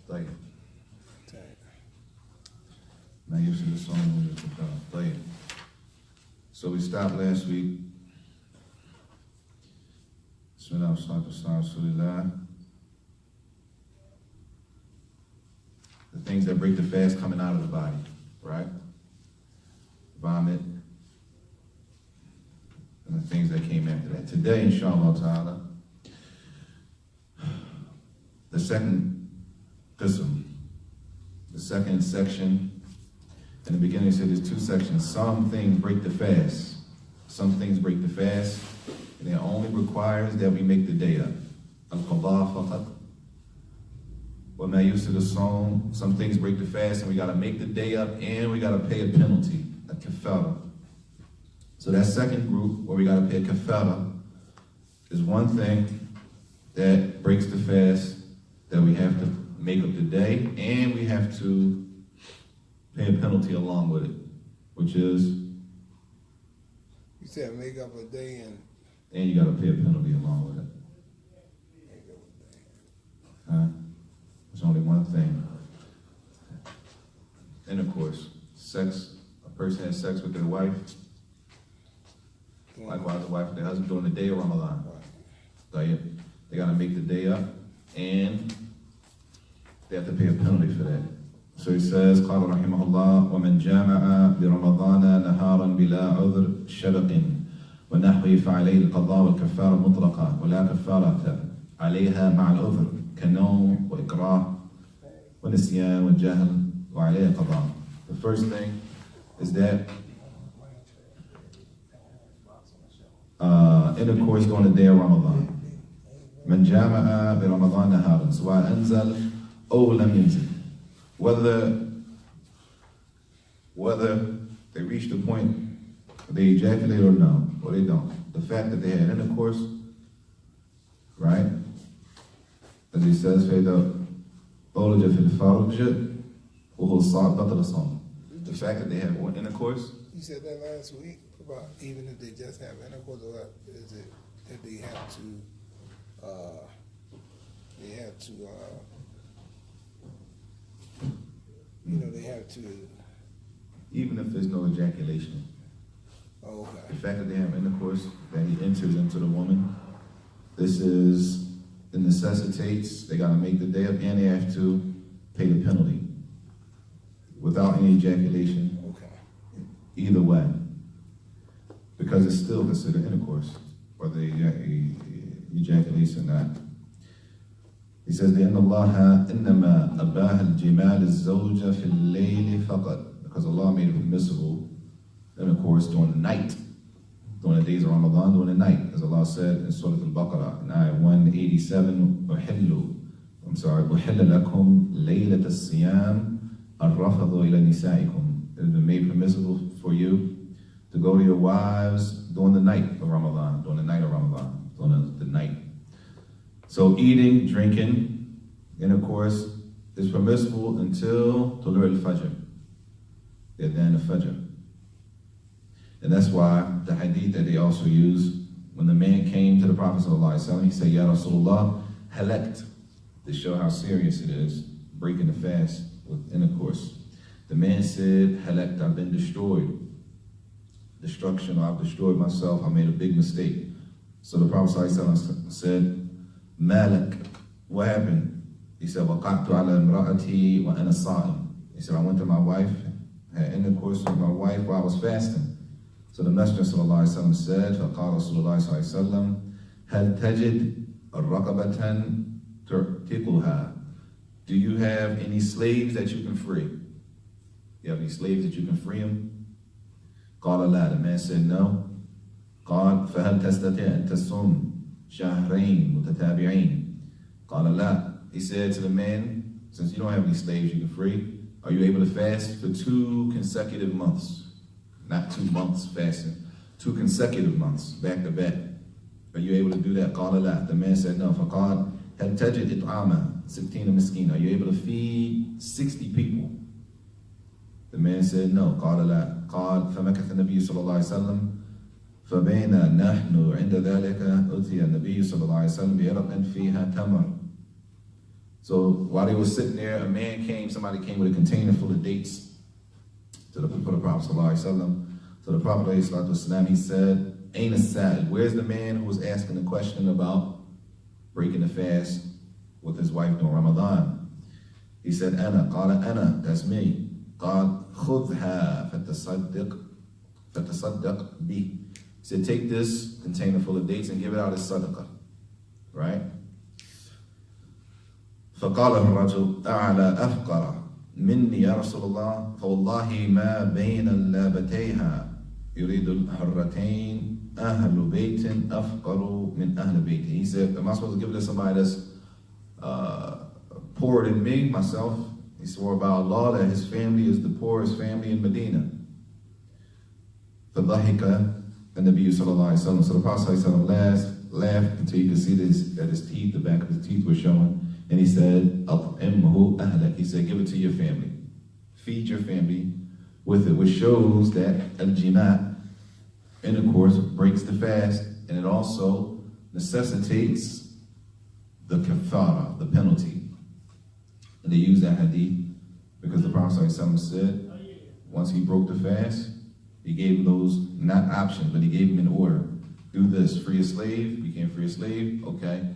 طيب. ما يفسد الصوم والكفارة. طيب. So we stopped last week. Bismillah wa salatu wa salam Rasulillah. The things that break the fast coming out of the body, right? Vomit, and the things that came after that. Today, inshallah ta'ala, the second qism, the second section. In the beginning, it said there's two sections. Some things break the fast. Some things break the fast, and it only requires that we make the day up. Al-qadha faqat. وَمَا يُفْسِدُ الصَّوْمِ. Some things break the fast, and we got to make the day up, and we got to pay a penalty, a kafara. So that second group, where we got to pay a kafara, is one thing that breaks the fast, that we have to make up the day, and we have to pay a penalty along with it, which is... You said make up a day and you got to pay a penalty along with it. Make up a day. There's only one thing. Intercourse. Sex. A person has sex with their wife. Likewise, a wife with their husband during the day of Ramadan. Right. They got to make the day up, and they have to pay a penalty for that. So he says, قال رحمه الله ومن جامع برمضان نهارا بلا عذر شبق ونحوه فعليه القضاء والكفارة مطلقة ولا كفارة عليها مع العذر كالنوم وإكراه ونسيان والجهل وعليه قضاء. The first thing is that intercourse during the day of Ramadan. من جامع برمضان نهارا سواء أنزل أو لم ينزل. Whether they reach the point they ejaculate or no, or they don't. The fact that they had intercourse, right? As he says, the fact that they have intercourse. You said that last week about even if they just have intercourse, or is it that they have to they have to... Even if there's no ejaculation. Oh, okay. The fact that they have intercourse, that he enters into the woman, it necessitates, they got to make the day up, and they have to pay the penalty without any ejaculation. Okay. Either way. Because it's still considered intercourse, whether he ejaculates or not. He says, لأن الله إنما أباح الجمال الزوجة في الليل فقط. Because Allah made it permissible, intercourse during the night, during the days of Ramadan, during the night. As Allah said in Surah Al-Baqarah, in ayah 187, أُحِلَّ لَكُمْ لَيْلَةَ الصِّيَامِ الرَّفَضُ إِلَى نِسَائِكُمْ. It has been made permissible for you to go to your wives during the night of Ramadan, during the night of Ramadan, during the night. So eating, drinking, intercourse is permissible until Tulur al-Fajr, the Adhan al-Fajr. And that's why the hadith that they also use, when the man came to the Prophet ﷺ, he said, Ya Rasulullah, halakt, to show how serious it is, breaking the fast with intercourse. The man said, halakt, I've been destroyed. Destruction, or I've destroyed myself, I made a big mistake. So the Prophet ﷺ said, Malak, what happened? He said, وَقَعْتُ عَلَى امْرَأَتِي وَأَنَا صَائِمٌ. He said, I went to my wife, had intercourse with my wife while I was fasting. So the Messenger ﷺ said, فَقَالَ رَسُولُ اللَّهِ صَلَّى اللَّهِ عَلَيْهِ وَسَلَّمَ هَلْ تَجِدْ رَقَبَةً تُعْتِقُهَا. Do you have any slaves that you can free? You have any slaves that you can free them? قَالَ لَا. The man said, no. قَالَ فَهَلْ تَسْتَطِيعُ أَن تَصُومَ شهرين متتابعين. قال لا. He said to the man, since you don't have any slaves you can free, are you able to fast for 2 consecutive months? Not 2 months fasting, 2 consecutive months, back to back. Are you able to do that? قال لا. The man said no. فقال هل تجد إطعام 60 مسكين. Are you able to feed 60 people? The man said no. قال لا. قال فمكث النبي صلى الله عليه وسلم فبينا نحن عند ذلك أتي النبي صلى الله عليه وسلم بيرق فيها تمر So while they were sitting there, a man came, somebody came with a container full of dates for the Prophet Sallallahu Alaihi Wasallam. So the Prophet Sallallahu Alaihi Wasallam, he said, Ain Saajid, where's the man who was asking the question about breaking the fast with his wife during Ramadan? He said, Ana, qala ana, that's me. Qal khudha fatasaddaq bi. He said, take this container full of dates and give it out as sadaqah. Right? فقال الرجل أعلى أفقر مني يا رسول الله فوالله ما بين اللابتيها يريد الحرتين أهل بيت أفقر من أهل بيتي. He said, am I supposed to give it to somebody that's poorer than me, myself? He swore by Allah that his family is the poorest family in Medina. فضحك النبي صلى الله عليه وسلم. So the Prophet صلى الله عليه وسلم laughed until you could see that his teeth, the back of his teeth were showing. And he said, أطعمه أهلك. He said, give it to your family. Feed your family with it, which shows that al-jima', intercourse, breaks the fast, and it also necessitates the kaffara, the penalty. And they use that hadith because the Prophet ﷺ said, once he broke the fast, he gave him those, not options, but he gave him an order. Do this, free a slave. You can't free a slave, okay.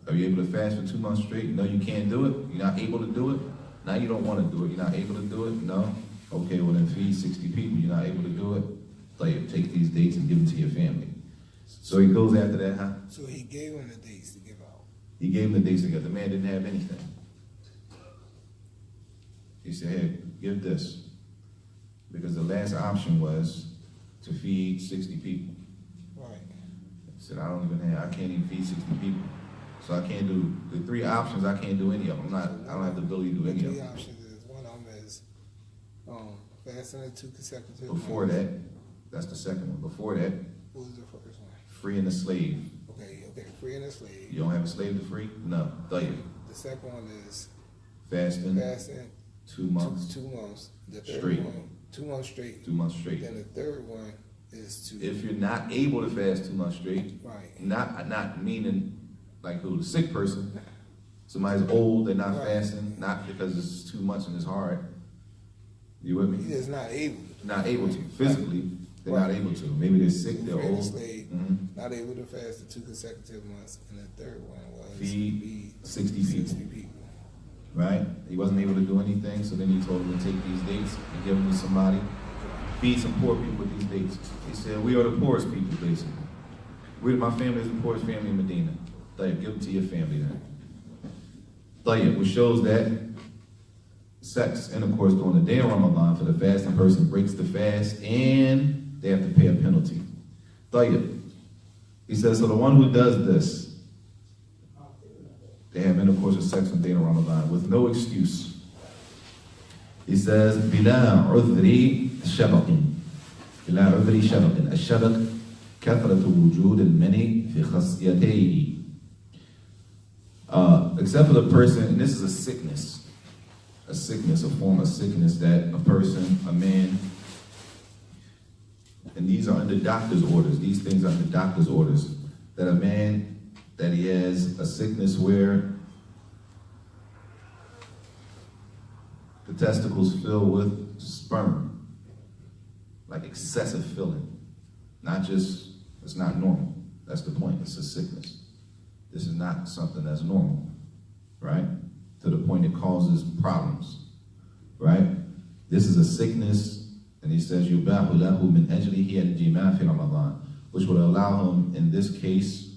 Are you able to fast for 2 months straight? No, you can't do it. You're not able to do it. Now you don't want to do it. You're not able to do it? No. Okay, well then feed 60 people. You're not able to do it? Take these dates and give them to your family. So he goes after that, huh? So he gave him the dates to give out. He gave him the dates to give. The man didn't have anything. He said, hey, give this. Because the last option was to feed 60 people. Right. He said, I can't even feed 60 people. So I can't do, the 3 options, I can't do any of them. I don't have the ability to do any of them. The 3 options is, one of them is fasting in 2 consecutive Before months. that, that's the second one. Before that, What was the first one? freeing a slave. Okay, freeing a slave. You don't have a slave to free? No. The second one is Fasting 2 months. 2 months. The third Straight. one, 2 months straight. 2 months straight. Then the third one is to. If you're not able to fast 2 months straight, Right. not meaning like who, the sick person, somebody's old, they're not Right. fasting, not because it's too much and it's hard. You with me? He is not able. Not able to. Physically, they're not able to. Maybe they're sick, they're Freeing a old. slave, Mhm. not able to fast the 2 consecutive months. And the third one was Feed 60 people. people. Right? He wasn't able to do anything, so then he told him to take these dates and give them to somebody. Feed some poor people with these dates. He said, we are the poorest people, basically. My family is the poorest family in Medina. Give them to your family then. Which shows that sex, intercourse during the day of Ramadan for the fasting person breaks the fast and they have to pay a penalty. He says, so the one who does this, they have intercourse or sex on the day of Ramadan with no excuse. He says, بلا عذر شبق. بلا عذر شبق. الشبق كثرة وجود المني في خصيتيه. Except for the person, and this is a sickness, a form of sickness that a person, a man, and these are under doctor's orders, these things are under doctor's orders, that a man, that he has a sickness where the testicles fill with sperm, like excessive filling, not just, it's not normal, that's the point, it's a sickness. This is not something that's normal, right? To the point it causes problems, right? This is a sickness, and he says, يُبَاحُ لَهُ مِنْ أَجْلِهِ الْجِمَاعِ فِي رَمَضَانِ, which would allow him, in this case,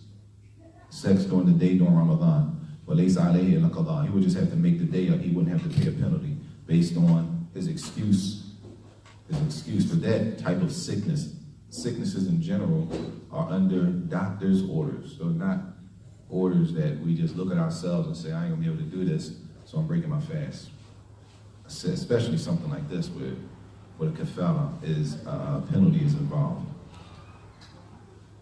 sex during the day during Ramadan. وَلَيْسَ عَلَيْهِ إِلَّا قَضَاء. He would just have to make the day up. He wouldn't have to pay a penalty based on his excuse. His excuse for that type of sickness. Sicknesses in general are under doctor's orders. So not orders that we just look at ourselves and say, I ain't gonna be able to do this, so I'm breaking my fast. Especially something like this where a kafara is, penalty is involved.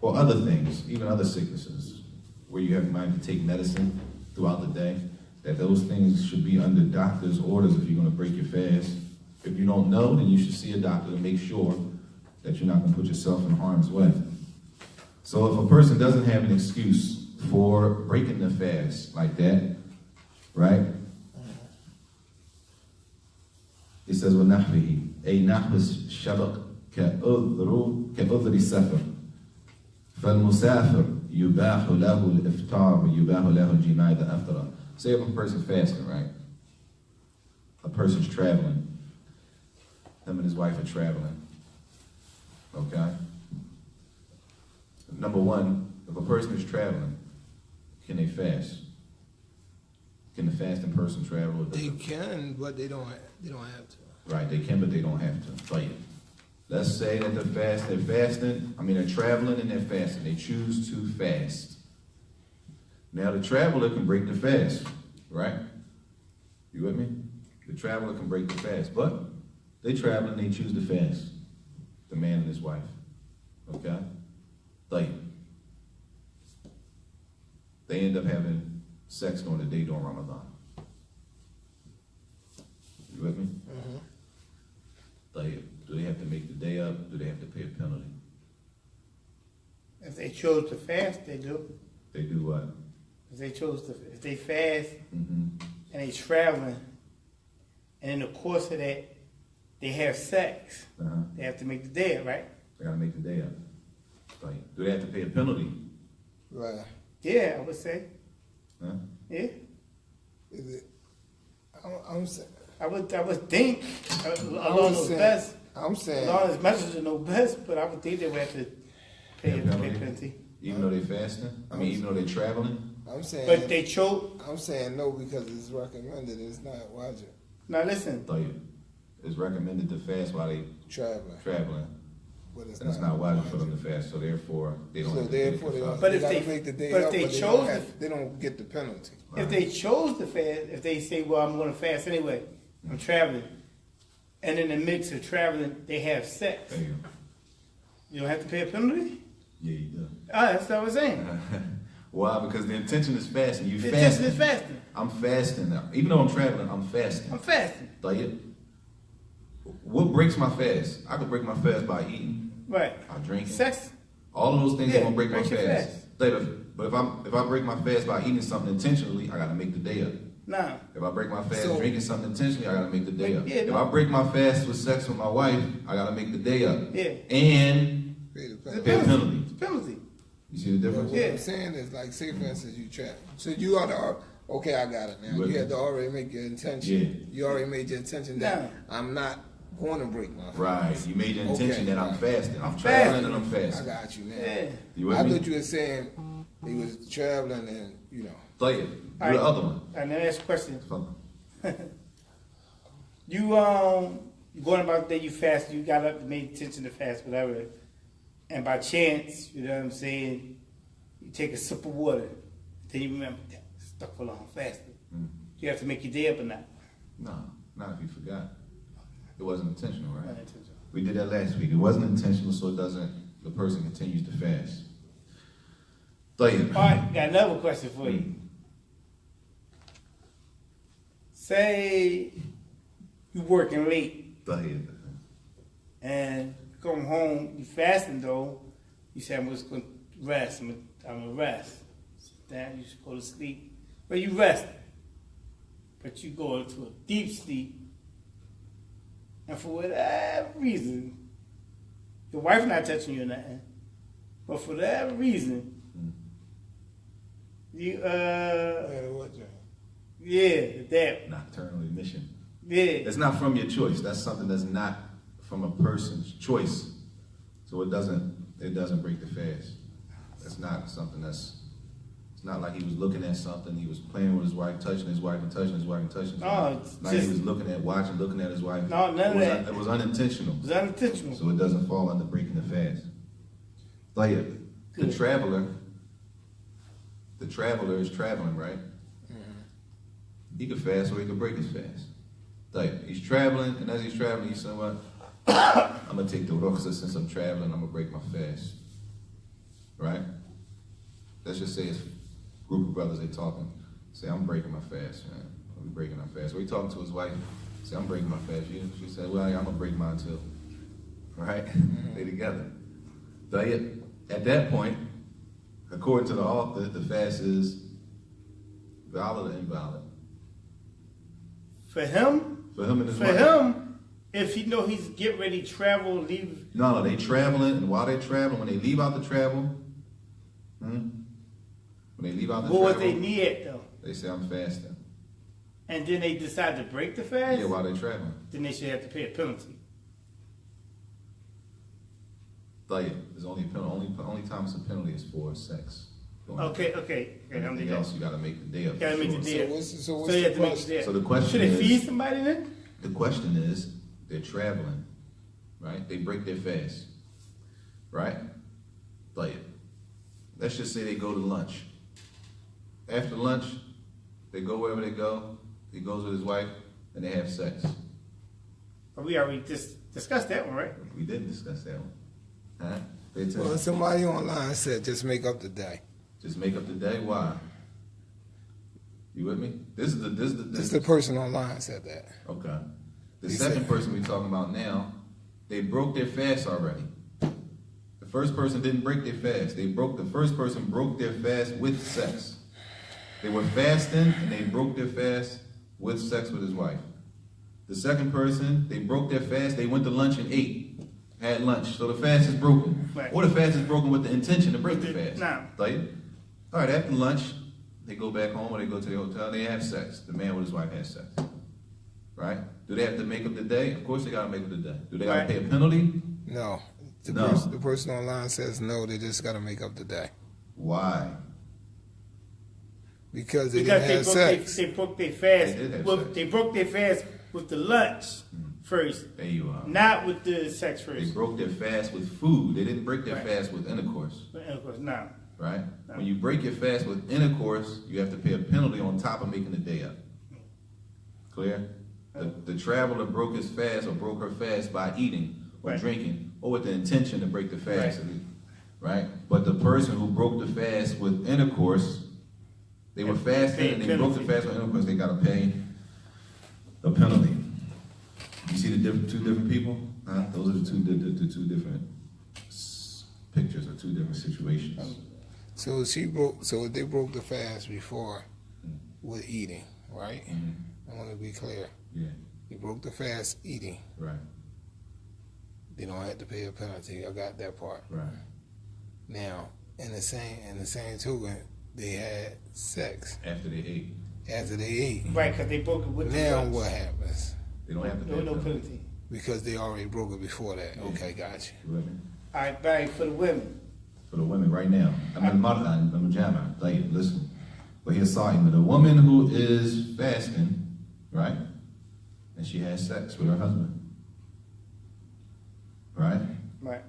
Or other things, even other sicknesses, where you might have to take medicine throughout the day, that those things should be under doctor's orders if you're gonna break your fast. If you don't know, then you should see a doctor to make sure that you're not gonna put yourself in harm's way. So if a person doesn't have an excuse for breaking the fast like that, right? He says, وَنَحْوِهِ أي نحو الشبق كأذر السفر فالمسافر يباح له الإفطار ويباح له الجماع إذا أفطر. Say if a person fasting, right? A person's traveling. Him and his wife are traveling. Okay? Number one, if a person is traveling, can they fast? Can the fasting person travel? They can, but they don't have to. Right, they can, but they don't have to. Right. Let's say that they're traveling and they're fasting. They choose to fast. Now the traveler can break the fast, right? You with me? The traveler can break the fast, but they travel and they choose to fast. The man and his wife. Okay? Like, they end up having sex during the day during Ramadan. You with me? Mm-hmm. Like, do they have to make the day up? Do they have to pay a penalty? If they chose to fast, they do. They do what? If they fast Mm-hmm. and they traveling, and in the course of that, they have sex, they have to make the day up, right? They gotta make the day up. Like, do they have to pay a penalty? Right. Yeah, I would say. Huh? Yeah. Is it? I'm saying. I would think Allah knows best. I'm saying. Allah's messenger knows best, but I would think they would have to pay a penalty. Even though they're fasting? Even though they're traveling? I'm saying. But they choke. I'm saying no because it's recommended. It's not wajib. Now listen. Like, it's recommended to fast while they traveling. But And it's not wajib for them to fast, so therefore they don't have to pay kafara. But they if gotta they- make the day but if up, they but chose they don't get the penalty. If they chose to fast, if they say, well, I'm going to fast anyway, I'm traveling, and in the mix of traveling, they have sex, There you go. you don't have to pay a penalty? Yeah, you do. That's what I was saying. Why? Because the intention is fasting. You The fasting. intention is fasting. I'm fasting now. Even though I'm traveling, I'm fasting. I'm fasting. Like, what breaks my fast? I could break my fast by eating, Right. by drinking. Sex? All of those things are gonna break my break your fast. fast. But if I break my fast by eating something intentionally, I gotta make the day up. Nah. If I break my fast So- drinking something intentionally, I gotta make the day up. Yeah, If no. I break my fast with sex with my wife, I gotta make the day up. Yeah. And Pay the It's penalty. a pay a penalty. penalty. It's a penalty. You see the difference? What Yeah. I'm saying is, like, say for instance, you travel. So you ought to, okay, I got it now. Right. You had to already make your intention. Yeah. You already made your intention that I'm not going to break my fast. Right. You made your intention Okay. that I'm fasting. I'm Fasting. traveling and I'm I fasting. got you now. Yeah. You with I me? thought you were saying he was traveling and, you know. Play it. Do the Alright. other one. And then next question. Fuck. You going about the day you fast, you got up, made intention to fast, whatever, and by chance, you know what I'm saying, you take a sip of water, then you remember, "Damn, stuck for long fasting." You have to make your day up or not? No, not if you forgot. It wasn't intentional, right? Unintentional. We did that last week. It wasn't intentional, so it doesn't. The person continues to fast. Play it. All right, got another question for you. Say you working late Play it. and you come home, you fasting though, you say, I'm just going to rest, I'm going to rest. Sit down, you should go to sleep. But you rest. But you go into a deep sleep, and for whatever reason, your wife not touching you or nothing, but for whatever reason, you, What, John? yeah, that, Nocturnal emission. yeah. It's not from your choice. That's something that's not from a person's choice. So it doesn't break the fast. It's not something that's. It's not like he was looking at something. He was playing with his wife, touching his wife, and touching his wife, and touching his No, wife. it's Like just- he was looking at his wife. No, none of that. It was unintentional. It was unintentional. So it doesn't fall under breaking the fast. Like the Good. traveler is traveling, right? He could fast or he could break his fast. Like he's traveling, and as he's traveling, he's saying, "What? I'm gonna take the rukhsah since I'm traveling. I'm gonna break my fast." Right? Let's just say it's a group of brothers. They talking. Say, "I'm breaking my fast, man. I'm breaking my fast." Or he talking to his wife. Say, "I'm breaking my fast." She said, "Well, I'm gonna break mine too." Right? They together. At that point, according to the author, the fast is valid or invalid. For him, For him and his for wife. him, If he know he's getting ready to travel, leave. No, they traveling, and while they're traveling, when they leave out the travel, when they leave out the What travel, they need though. they say I'm fasting. And then they decide to break the fast. Yeah, while they're traveling. Then they should have to pay a penalty. Like, there's only a penalty. Only time it's a penalty is for sex. Okay. Anything else, you got to make the day up. Gotta for make the sure. day up. So So you have the to make the question? day up. So the question Should they is- feed somebody then? The question is, they're traveling, right? They break their fast, right? Like, let's just say they go to lunch. After lunch, they go wherever they go. He goes with his wife, and they have sex. But we already discussed that one, right? We didn't discuss that one. Huh? Pay attention. Well, somebody online said just make up the day. Just make up the day. Why? You with me? This is The person online said that. Okay. The He second said- person we're talking about now, they broke their fast already. The first person didn't break their fast. The first person broke their fast with sex. They were fasting and they broke their fast with sex with his wife. The second person, they broke their fast, they went to lunch and ate, had lunch. So the fast is broken. Right. Or the fast is broken with the intention to break the fast. Nah. Like, all right, after lunch, they go back home or they go to the hotel, they have sex. The man with his wife has sex. Right? Do they have to make up the day? Of course they got to make up the day. Do they got to Right. pay a penalty? No. No. The person online says no, they just got to make up the day. Why? Because they Because didn't have sex. they broke their fast. They did have with, sex. They broke their fast with the lunch first, There you are. not with the sex They first. broke their fast with food. They didn't break their Right. fast with intercourse. But of course, now. Right? No. When you break your fast with intercourse, you have to pay a penalty on top of making the day up. Clear? The traveler broke his fast or broke her fast by eating or Right. drinking or with the intention to break the fast. Right. Right? But the person who broke the fast with intercourse, they were fasting and they broke the fast with intercourse, they got to pay a penalty. You see the two different people? Huh? Those are the two different pictures or two different situations. So they broke the fast before with eating, right? I want to be clear. Yeah, They broke the fast eating. right, They don't have to pay a penalty. I got that part. right. Now, in the same token, they had sex After they ate, after they ate. Right, because they broke it with the Now lunch. what happens? they don't have to pay No, a no penalty. penalty. Because they already broke it before that. Yeah. Okay, got you. You with me? All right, bang for the women. For the women right now. المرأة المجامع. طيب, listen. وهي صائمة. The woman who is fasting, right? And she has sex with her husband. Right? Right.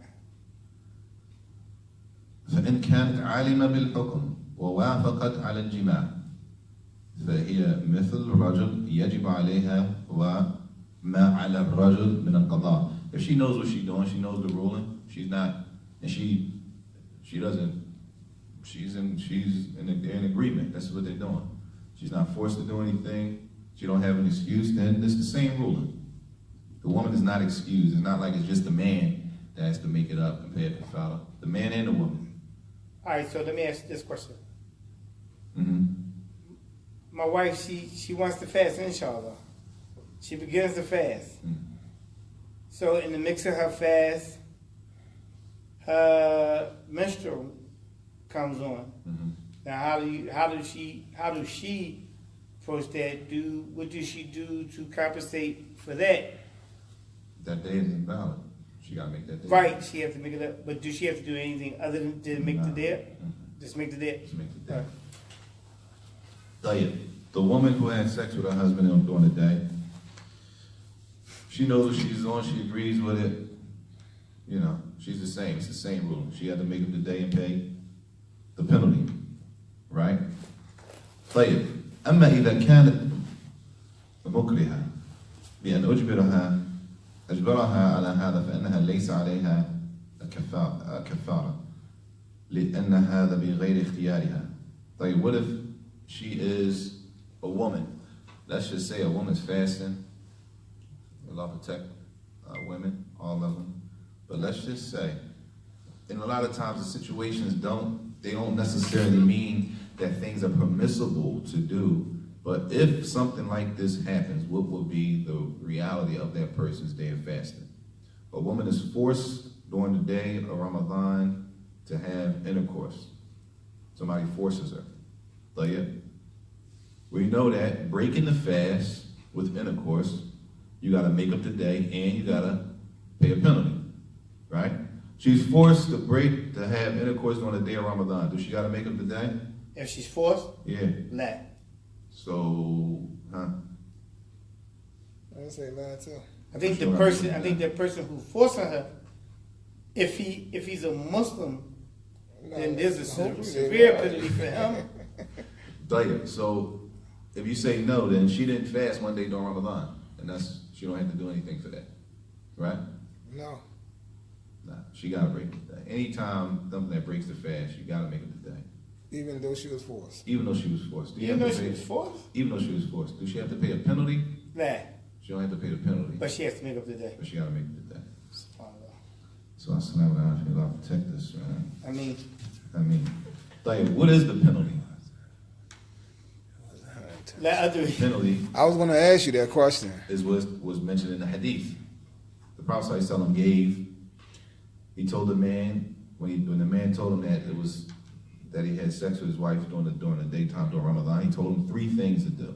فإن كانت عالمة بالحكم ووافقت على الجماع فهي مثل رجل يجب عليها وما على الرجل من القضاء. If she knows what she's doing, she knows the ruling, she's not, and she doesn't, they're in agreement, that's what they're doing. She's not forced to do anything, she don't have an excuse, then it's the same ruling. The woman is not excused, it's not like it's just the man that has to make it up and pay a kafara. The man and the woman. All right, so let me ask you this question. Mm-hmm. My wife, she wants to fast, inshallah. She begins to fast. Mm. So in the mix of her fast, her menstrual comes on. Mm-hmm. Now, how does she approach that? What does she do to compensate for that? That day is invalid. She got to make that day. Right, she has to make it up. But does she have to do anything other than to make the day up? Mhm. Just make the day up. Just make the day. Right. Tayyib. The woman who had sex with her husband during the day, she knows what she's doing, she agrees with it. You know, she's the same. It's the same rule. She had to make up the day and pay the penalty. Right? طيب. أما إذا كانت مكرهة بأن أجبرها على هذا فإنها ليس عليها كفارة لأن هذا بغير اختيارها. طيب, what if she is a woman? Let's just say a woman's fasting. Allah protect women, all of them. But let's just say, and a lot of times the situations don't necessarily mean that things are permissible to do But if something like this happens, what will be the reality of that person's day of fasting? A woman is forced during the day of Ramadan to have intercourse. Somebody forces her. We know that breaking the fast with intercourse, you got to make up the day and you got to pay a penalty, right? She's forced to have intercourse on the day of Ramadan. Does she got to make up the day? If she's forced? Yeah. Nah. So, I say that too. I think that person who forcing her, if he's a Muslim, then there's a severe penalty for him. So, if you say no, then she didn't fast one day during Ramadan, and she don't have to do anything for that, right? No. Nah, she gotta break the day. Anytime something that breaks the fast, you gotta make it the day. Even though she was forced. Even though she was forced. Even though she was forced? Even though she was forced. Do she have to pay a penalty? Nah. She don't have to pay the penalty. But she has to make up the day. But she gotta make it the day. SubhanAllah. So Allah protect us, right? I mean, what is the penalty? the penalty. I was going to ask you that question. Is what was mentioned in the hadith. The Prophet ﷺ gave. He told the man when the man told him that he had sex with his wife during the daytime during Ramadan. He told him 3 things to do.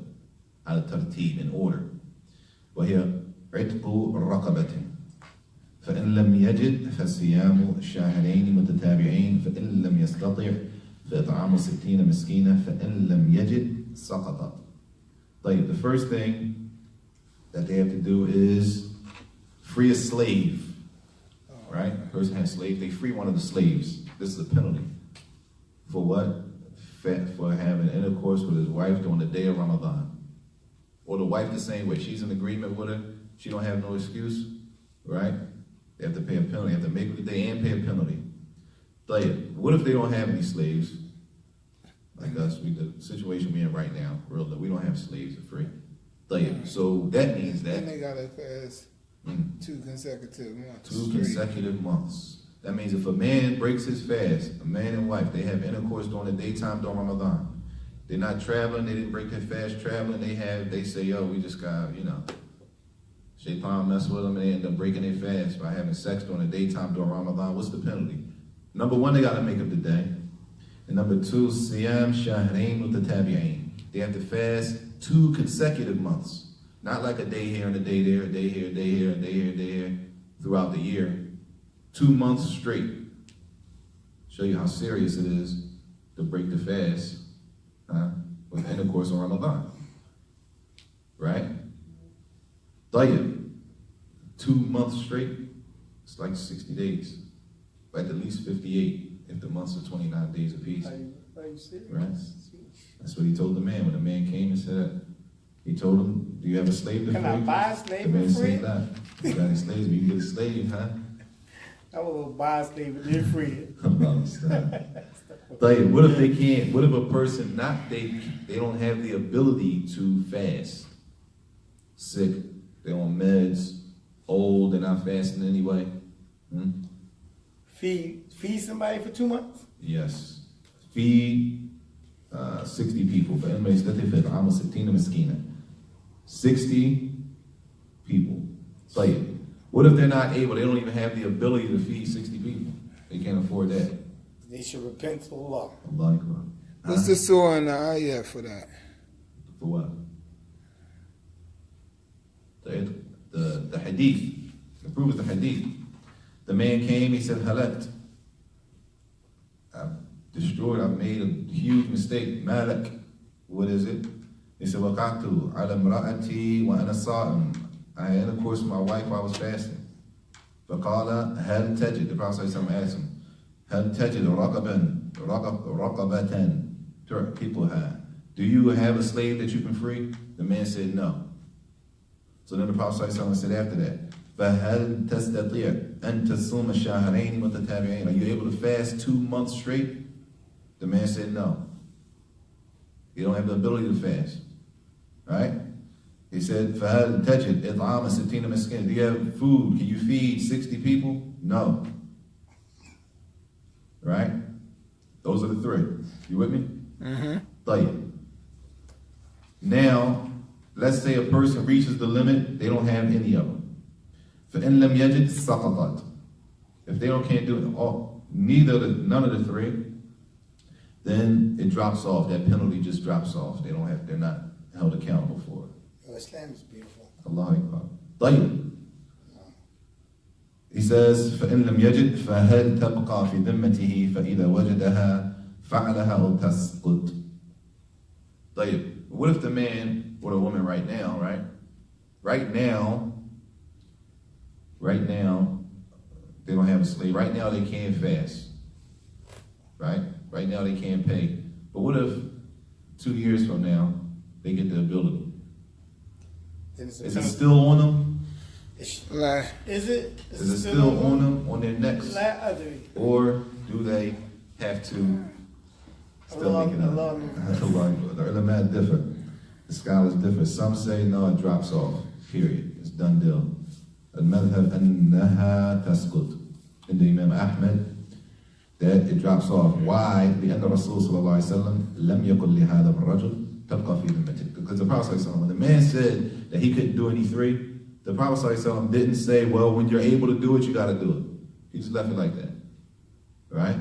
Out of tartib, in order. وهي عتق رقبة فإن لم يجد فصيام شهرين متتابعين فإن لم يستطع فإطعام 60 مسكينة فإن لم يجد سقط. The first thing that they have to do is free a slave. Right? A person has a slave, they free one of the slaves. This is a penalty. For what? For having intercourse with his wife during the day of Ramadan. Or the wife the same way. She's in agreement with her. She don't have no excuse. Right? They have to pay a penalty. They have to make it the day and pay a penalty. What if they don't have any slaves? Like us, the situation we're in right now, we don't have slaves for free. So that means that. And they got to fast 2 consecutive months. 2 consecutive months. That means if a man breaks his fast, a man and wife, they have intercourse during the daytime during Ramadan. They're not traveling, they didn't break their fast traveling, they say, yo, we just got, Shaitan mess with them and they end up breaking their fast by having sex during the daytime during Ramadan. What's the penalty? Number 1, they got to make up the day. And number 2, siyam shahrain mutatabi'ain. They have to fast 2 consecutive months. Not like a day here and a day there, a day here, a day here, a day here, a day here, throughout the year. 2 months straight. Show you how serious it is to break the fast with intercourse on Ramadan. Right? 2 months straight, it's like 60 days. Like at least 58 if the months are 29 days apiece. Are you serious? Right? That's what he told the man when the man came and said, he told him, do you have a slave to free? Can I buy a slave the man for free? said that. You got any slaves? You can get a slave, huh? I will buy a slave and then free it. What if they can't? What if a person they don't have the ability to fast? Sick, they're on meds, old, they're not fasting anyway. Feed somebody for 2 months? Yes. Feed 60 people. For inmates, that they fed almost 60 مسكينة. 60 people. What if they're not able? They don't even have the ability to feed 60 people. They can't afford that. They should repent to Allah. Allah Akbar. What's the surah and the ayah for that? For what? The hadith. The proof is the hadith. The man came, he said, halakt. I've destroyed, I've made a huge mistake. Malak. What is it? He said, waqa'tu ala imra'ati wa ana sa'im. I had intercourse with my wife while I was fasting. فقال هل تجد, the Prophet asked him, هل تجد رقبة تركبها? Do you have a slave that you can free? The man said no. So then the Prophet said after that, فهل تستطيع أن تصوم شهرين متتابعين? Are you able to fast 2 months straight? The man said no. You don't have the ability to fast. Right? He said, فهل تجد إطعام 60 مسكين? Do you have food? Can you feed 60 people? No. Right? Those are the 3. You with me? Mm-hmm. طيب. Now, let's say a person reaches the limit, they don't have any of them. فَإِن لَمْ يَجِدْ سَقَطَتْ. If they can't do it, none of the three, then it drops off. That penalty just drops off. They're not held accountable for it. Islam is beautiful. Allah Akbar. طيب. He says, فَإِن لَمْ يَجِدْ فَهَلْ تَبْقَى فِي ذِمَّتِهِ فَإِذَا وَجَدَهَا فَعَلَهَا أَوْ تَسْقُطْ. طيب. What if the man or the woman right now, right? Right now, they don't have a slave. Right now, they can't fast. Right? Right now, they can't pay. But what if 2 years from now, they get the ability? Is it still on them? Is it still on them, on their necks? Or do they have to still make it up? The ulama differ. The scholars differ. Some say, no, it drops off. Period. It's done deal. المذهب أنها تسقط. In the Imam Ahmed, that it drops off. Why? لأن الرسول صلى الله عليه وسلم لم يقل لهذا الرجل تبقى في ذمتك. Because the Prophet صلى الله عليه وسلم, when the man said that he couldn't do any three, the Prophet صلى الله عليه وسلم didn't say, well, when you're able to do it, you got to do it. He just left it like that. Right?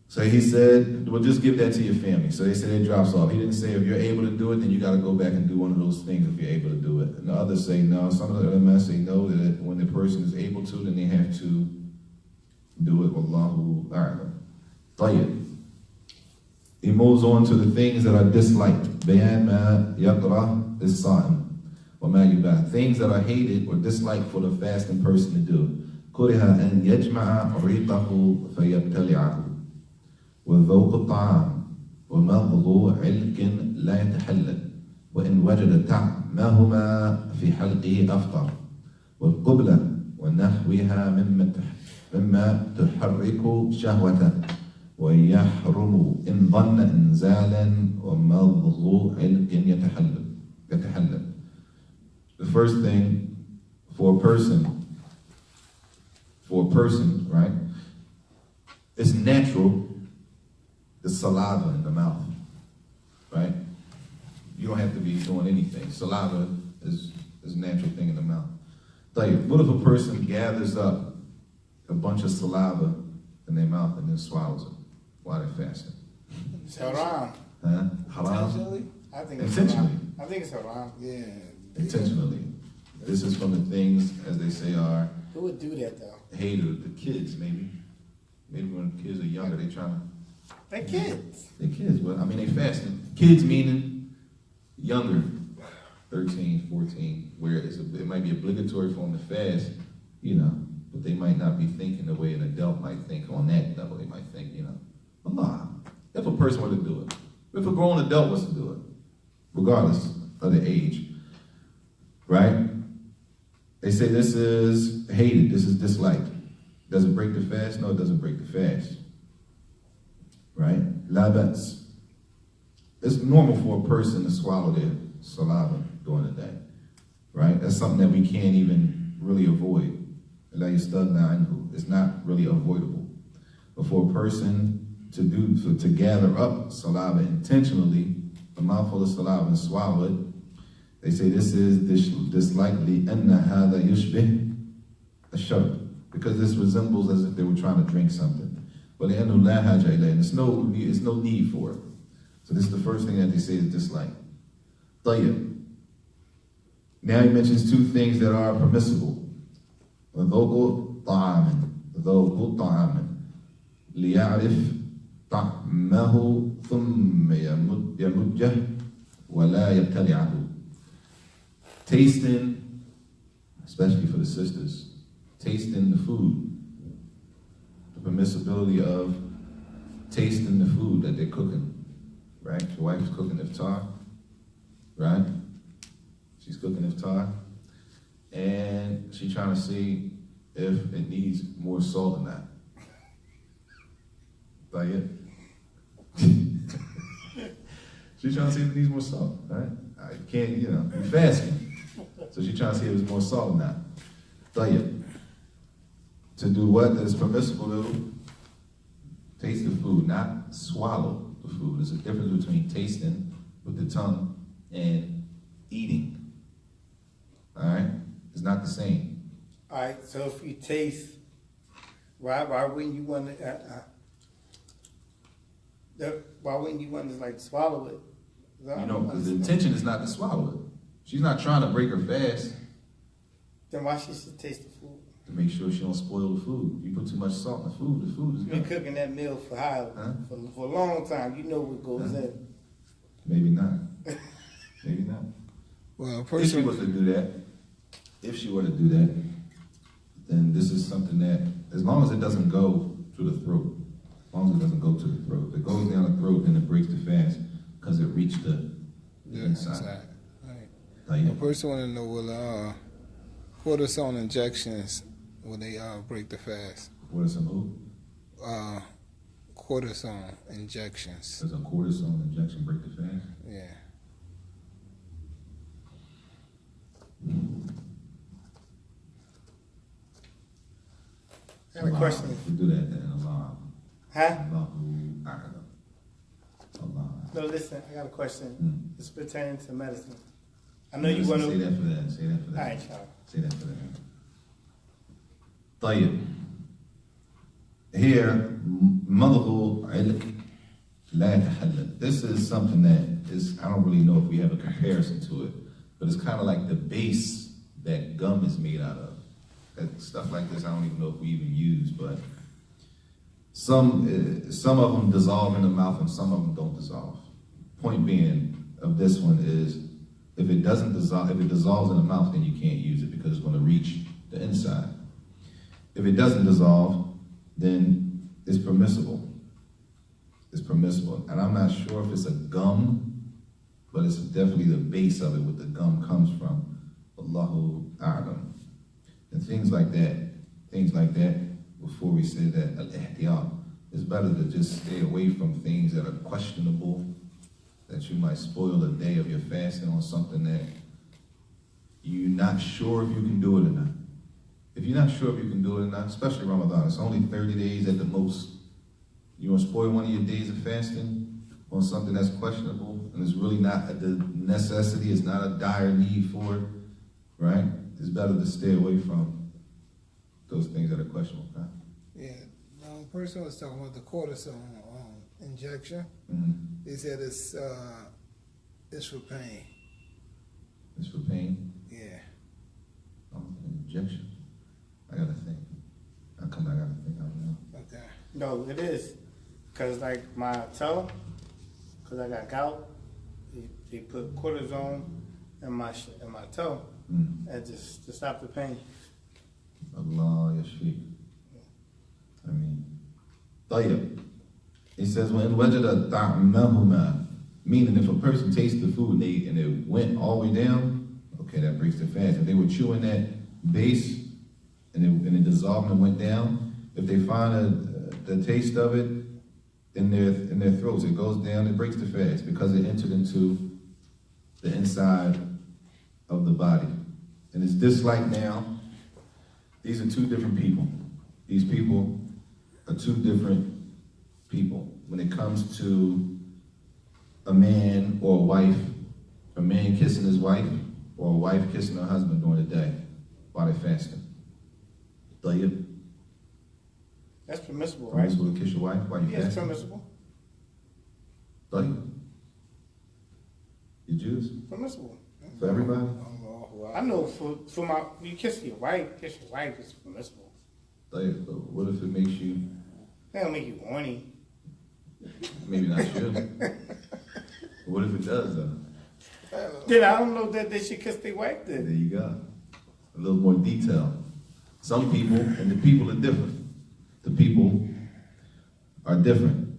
So he said, well, just give that to your family. So they said it drops off. He didn't say, if you're able to do it, then you got to go back and do one of those things if you're able to do it. And the others say no. Some of the ulama say no, that when the person is able to, then they have to do it. Wallahu a'lam. طيب. He moves on to the things that are disliked. بيان ما يكره الصائم وما يباح. Things that are hated or disliked for the fasting person to do. كره أن يجمع ريقه فيبتلعه. وذوق الطعام ومضغ علك لا يتحلل وإن وجد طعمهما في حلقه أفطر والقبلة ونحوها مما تحرك شهوته ويحرم إن ظن إنزالا ومضغ علك يتحلل. The first thing for a person, right? It's natural. The saliva in the mouth, right? You don't have to be doing anything. Saliva is a natural thing in the mouth. What if a person gathers up a bunch of saliva in their mouth and then swallows it while they're fasting? It's haram. Huh? Haram? Intentionally? I think it's Intentionally. haram. I think it's haram. Yeah. Intentionally. This is from the things, as they say, are... Who would do that, though? Hated. The kids, maybe. Maybe when kids are younger, they're trying to... They're kids. They're kids, but I mean, they fasting. Kids meaning younger, 13, 14, where it might be obligatory for them to fast, but they might not be thinking the way an adult might think on that level. They might think, Allah, if a person were to do it, if a grown adult was to do it, regardless of the age, right? They say this is hated, this is disliked. Does it break the fast? No, it doesn't break the fast. Right? Labats. It's normal for a person to swallow their saliva during the day. Right? That's something that we can't even really avoid. It's not really avoidable. But for a person to gather up saliva intentionally, a mouthful of saliva and swallow it, they say this is dislikely أَنَّ هَذَا يُشْبِهِ الشَّرْبِ, because this resembles as if they were trying to drink something. But there's no need for it. So this is the first thing that they say is dislike. طيب. Now he mentions two things that are permissible. وذوق طعام ليعرف طعمه ثم يمجه ولا يبتلعه. Tasting, especially for the sisters, tasting the food. Permissibility of tasting the food that they're cooking, right? Your wife's cooking iftar, right? She's cooking iftar, and she's trying to see if it needs more salt or not. Like it? She's trying to see if it needs more salt, right? I can't, you're fasting. So she's trying to see if it's more salt or not. Like to do what that is permissible to taste the food, not swallow the food. There's a difference between tasting with the tongue and eating. All right? It's not the same. All right, so if you taste, why wouldn't you want to? Why wouldn't you want to like swallow it? You know, because the intention is not to swallow it. She's not trying to break her fast. Then why should she taste the food? To make sure she don't spoil the food. You put too much salt in the food is You've been good. cooking that meal for for a long time. You know what goes in. Maybe not. Maybe not. Well, a If she person, was to do that, then this is something that, as long as it doesn't go to the throat, as long as it doesn't go to the throat, if it goes down the throat, then it breaks the fast because it reached the inside. Right. A person want to know will cortisone injections will they break the fast? What is some who? Cortisone injections. Does a cortisone injection break the fast? Yeah. I have a question. We do that then, Allah. Huh? Allahu A'lam. Allah. No, listen. I got a question. Mm. It's pertaining to medicine. I know you want to. Say that for that. Say that for that. All right, y'all. Say that for that. طيب. Here, مضغ علق لا يتحلل. This is something that is, I don't really know if we have a comparison to it, but it's kind of like the base that gum is made out of. That stuff like this, I don't even know if we even use, but some of them dissolve in the mouth and some of them don't dissolve. Point being of this one is, if it doesn't dissolve, if it dissolves in the mouth, then you can't use it because it's going to reach the inside. If it doesn't dissolve, then it's permissible. It's permissible. And I'm not sure if it's a gum, but it's definitely the base of it, what the gum comes from. Allahu A'lam. And things like that, before we say that, al-ihtiyat, it's better to just stay away from things that are questionable, that you might spoil a day of your fasting on something that you're not sure if you can do it or not. If you're not sure if you can do it or not, especially Ramadan, it's only 30 days at the most. You want to spoil one of your days of fasting on something that's questionable and it's really not a necessity, it's not a dire need for it, right? It's better to stay away from those things that are questionable. Huh? Yeah. The person was talking about the cortisone injection. Mm-hmm. They said it's for pain. It's for pain? Yeah. Injection. I gotta think. I gotta think. I don't know. Okay. No, it is. Because like my toe, because I got gout, they put cortisone in my toe. And just to stop the pain. Allah yashfik. I mean, طيب. It says, when وجد طعمهما, meaning if a person tastes the food and it went all the way down, okay, that breaks the fast. If they were chewing that base and it dissolved and went down, if they find the taste of it in their throats, it goes down, it breaks the fast because it entered into the inside of the body. And it's this like now, these are two different people. These people are two different people. When it comes to a man or a wife, a man kissing his wife, or a wife kissing her husband during the day while they're fasting. طيب. That's permissible, right? Permissible to kiss your wife while you're Yes, fasting? permissible. طيب. You Jews? Permissible. For everybody? I know for my, you kiss your wife, it's permissible. طيب, but what if it makes you, That don't make you horny. maybe not sure. What if it does though? Then I don't know that they should kiss their wife There then. you go. A little more detail. Some people, and the people are different. The people are different.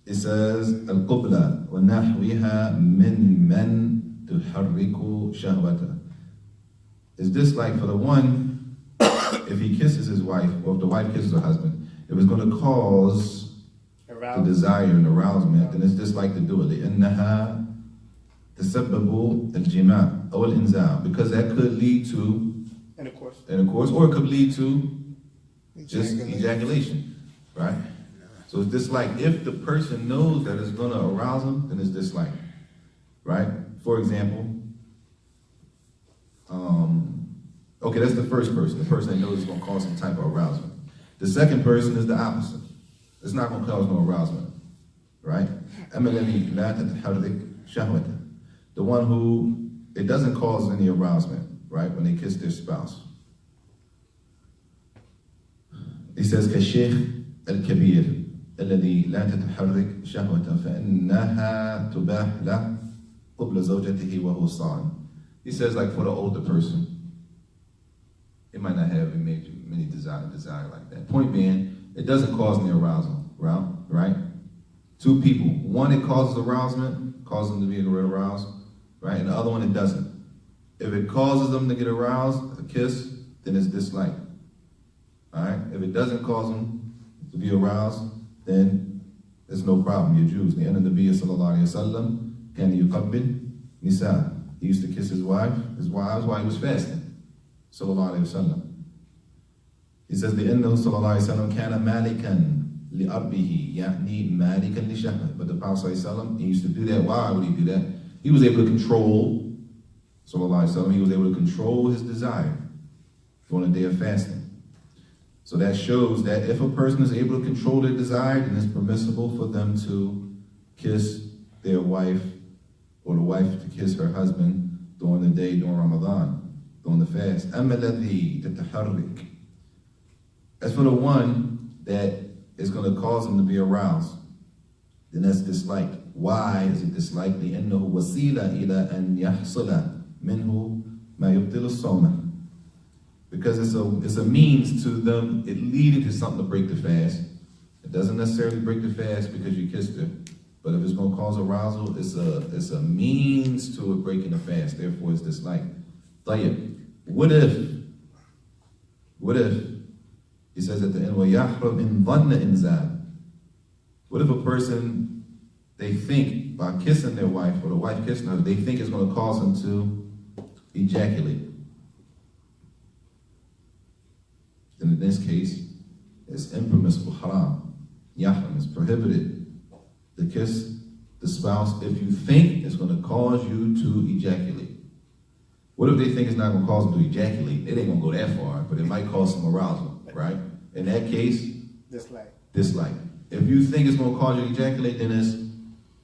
It says, Al-Qubla wa nahwiha min tuharriku shahwata. Is this like for the one, if he kisses his wife, or if the wife kisses her husband, if it's going to cause the desire and arousement, then it's just like to do it. لأنها تسبب الجماع أو الإنزال, because that could lead to intercourse, or it could lead to just ejaculation, right? So it's just like if the person knows that it's going to arouse them, then it's just like, right? For example, okay, that's the first person. The person that knows it's going to cause some type of arousal. The second person is the opposite. It's not going to cause no arousal, right? The one who, it doesn't cause any arousement, right, when they kiss their spouse. He says, كالشيخ الكبير الذي لا تتحرك شهوته فإنها تباح له قبل زوجته وهو صائم. He says, like for the older person, it might not have many desire like that. Point being, it doesn't cause any arousal, right? Two people, one it causes arousement, causes them to be aroused, right? And the other one it doesn't. If it causes them to get aroused, a kiss, then it's disliked. All right? If it doesn't cause them to be aroused, then there's no problem. You're Jews. The end of the Nabi sallallahu alayhi wa sallam, can yuqabbil nisa. He used to kiss his wives while he was fasting. Sallallahu alayhi wa sallam. He says, the end of sallallahu alayhi wa sallam, kana malikan li'arbihi, ya'ni malikan li shahwat. But the Prophet sallallahu alayhi wa sallam, he used to do that. Why would he do that? He was able to control, sallallahu alayhi wa sallam, he was able to control his desire during the day of fasting. So that shows that if a person is able to control their desire, then it's permissible for them to kiss their wife or the wife to kiss her husband during the day, during Ramadan, during the fast. As for the one that is going to cause them to be aroused, then that's disliked. Why is it disliked? لأنه وسيلة إلى أن يحصل منه ما يبطل الصوم. Because it's a means to them, it leading to something to break the fast. It doesn't necessarily break the fast because you kissed her. But if it's going to cause arousal, it's a means to it breaking the fast. Therefore, it's disliked. طيب. What if? He says at the end, وَيَحْرَمْ إِنْ ظَنَّ إِنْزَالٍ. What if a person, they think by kissing their wife or the wife kissing her, they think it's going to cause them to ejaculate? Then in this case, it's impermissible, haram. Yahram is prohibited to kiss the spouse if you think it's going to cause you to ejaculate. What if they think it's not going to cause them to ejaculate? It ain't going to go that far, but it might cause some arousal, right? In that case, dislike. If you think it's going to cause you to ejaculate, then it's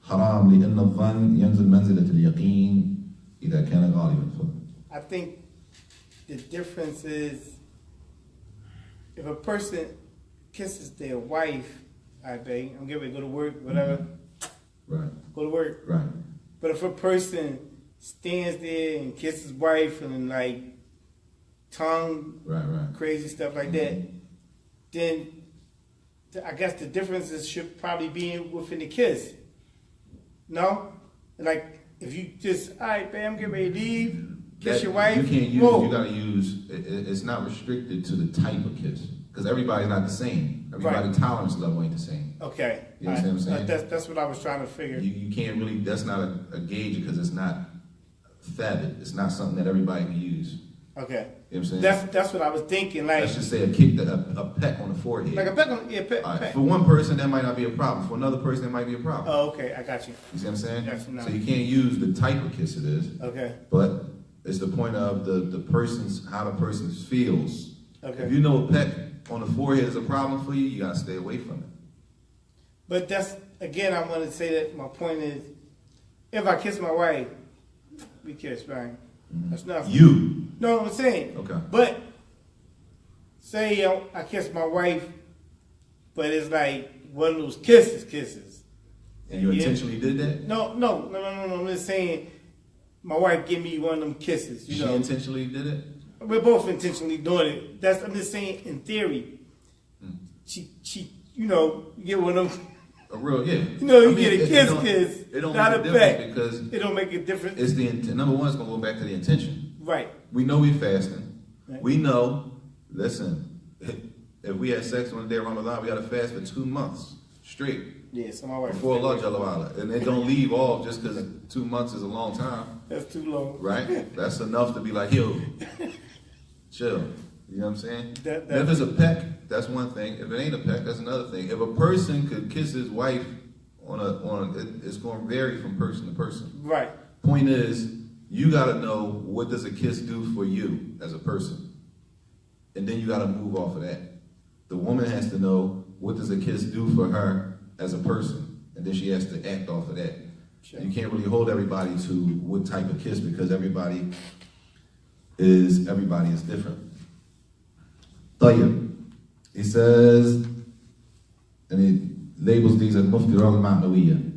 haram. لأن الظن ينزل منزلة اليقين إذا كان غالبا. I think the difference is, if a person kisses their wife, I'm getting ready to go to work, whatever. Right. Go to work. Right. But if a person stands there and kisses his wife and like tongue, right. crazy stuff like that, then I guess the differences should probably be within the kiss. No? Like if you just, all right, bam, get ready to leave. Kiss your wife. You can't use. You gotta use. It's not restricted to the type of kiss because everybody's not the same. Everybody's tolerance level ain't the same. Okay. You know what I'm saying? That's what I was trying to figure. You can't really. That's not a gauge because it's not thabit. It's not something that everybody can use. Okay. You know what I'm saying? That's what I was thinking. Like, let's just say a kick, a peck on the forehead. Like a peck on, yeah, peck. For one person, that might not be a problem. For another person, that might be a problem. Oh, okay. I got you. You see what I'm saying? Yes, no. So you can't use the type of kiss it is. Okay. But it's the point of the person's, how the person feels. Okay. If you know a peck on the forehead is a problem for you, you gotta stay away from it. But that's, again, I want to say that my point is, if I kiss my wife, we kiss, right? Mm-hmm. That's nothing. You? No, I'm saying. Okay. But say I kiss my wife, but it's like one of those kisses. And you intentionally did that? No. I'm just saying, my wife give me one of them kisses. She intentionally did it? We're both intentionally doing it. I'm just saying, in theory, she, you get one of them. A real, yeah. You get a kiss. It don't not make a a peck. difference because it don't make a difference. It's the intent. Number one, it's gonna go back to the intention. Right. We know we fasting. Right. We know. Listen, if we had sex on the day of Ramadan, we got to fast for 2 months straight. Yeah, so my wife. Before Allah Jalla wa'ala. And they don't leave off just because 2 months is a long time. That's too long. Right? That's enough to be like, yo, chill. You know what I'm saying? That, if it's a peck, that's one thing. If it ain't a peck, that's another thing. If a person could kiss his wife it's going to vary from person to person. Right. Point is, you got to know what does a kiss do for you as a person. And then you got to move off of that. The woman has to know what does a kiss do for her as a person. And then she has to act off of that. Sure. You can't really hold everybody to what type of kiss because everybody is different. طيب. He says, and he labels these as مفترات المعنوية.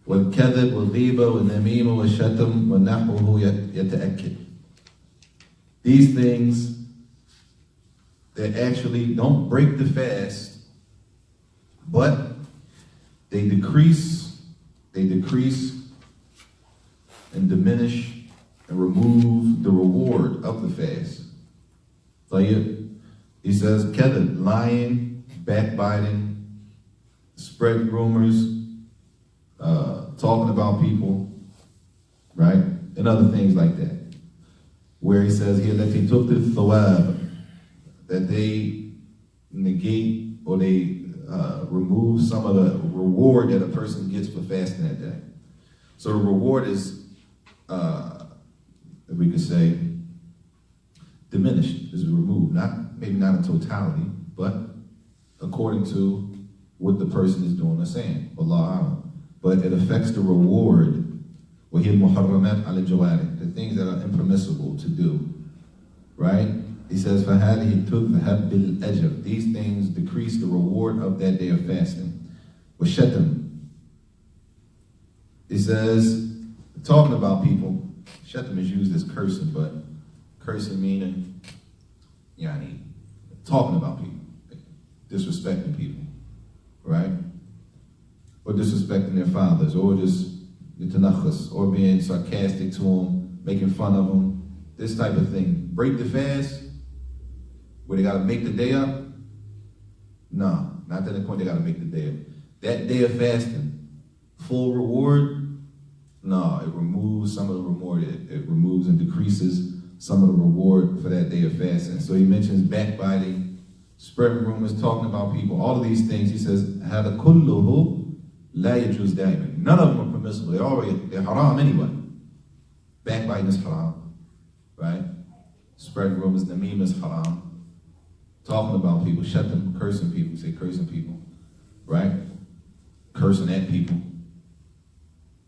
والكذب والغيبة والنميمة والشتم ونحوه يتأكد. These things that actually don't break the fast, but they decrease and diminish and remove the reward of the fast. He says, kadhib, lying, backbiting, spreading rumors, talking about people, right? And other things like that. Where he says here, that they took the thawab, that they negate or they remove some of the reward that a person gets for fasting that day. So the reward is, if we could say, diminished, is removed. Maybe not in totality, but according to what the person is doing or saying. Allah A'lam. But it affects the reward. وَهِيَ الْمُحَرَّمَاتْ عَلَى الْجَوَارِحِ, the things that are impermissible to do. Right? He says, فَهَذِهِ تُذْهَبْ بِالْأَجْرِ, these things decrease the reward of that day of fasting. وَالشَّتَمْ, he says, talking about people, shatam is used as cursing, but cursing meaning, talking about people, disrespecting people, right? Or disrespecting their fathers, or just yatanakhas, or being sarcastic to them, making fun of them, this type of thing. Break the fast, where they got to make the day up? No, not to the point they got to make the day up. That day of fasting, full reward? No, it removes some of the reward. It removes and decreases some of the reward for that day of fasting. So he mentions backbiting, spreading rumors, talking about people, all of these things. He says, هَذَا كُلُّهُ لَا يَجُوزُ دَائِمًا. None of them are permissible. They're haram anyway. Backbiting is haram, right? Spreading rumors, namim is haram. Talking about people, shatam, cursing people, say cursing people, right? Cursing at people.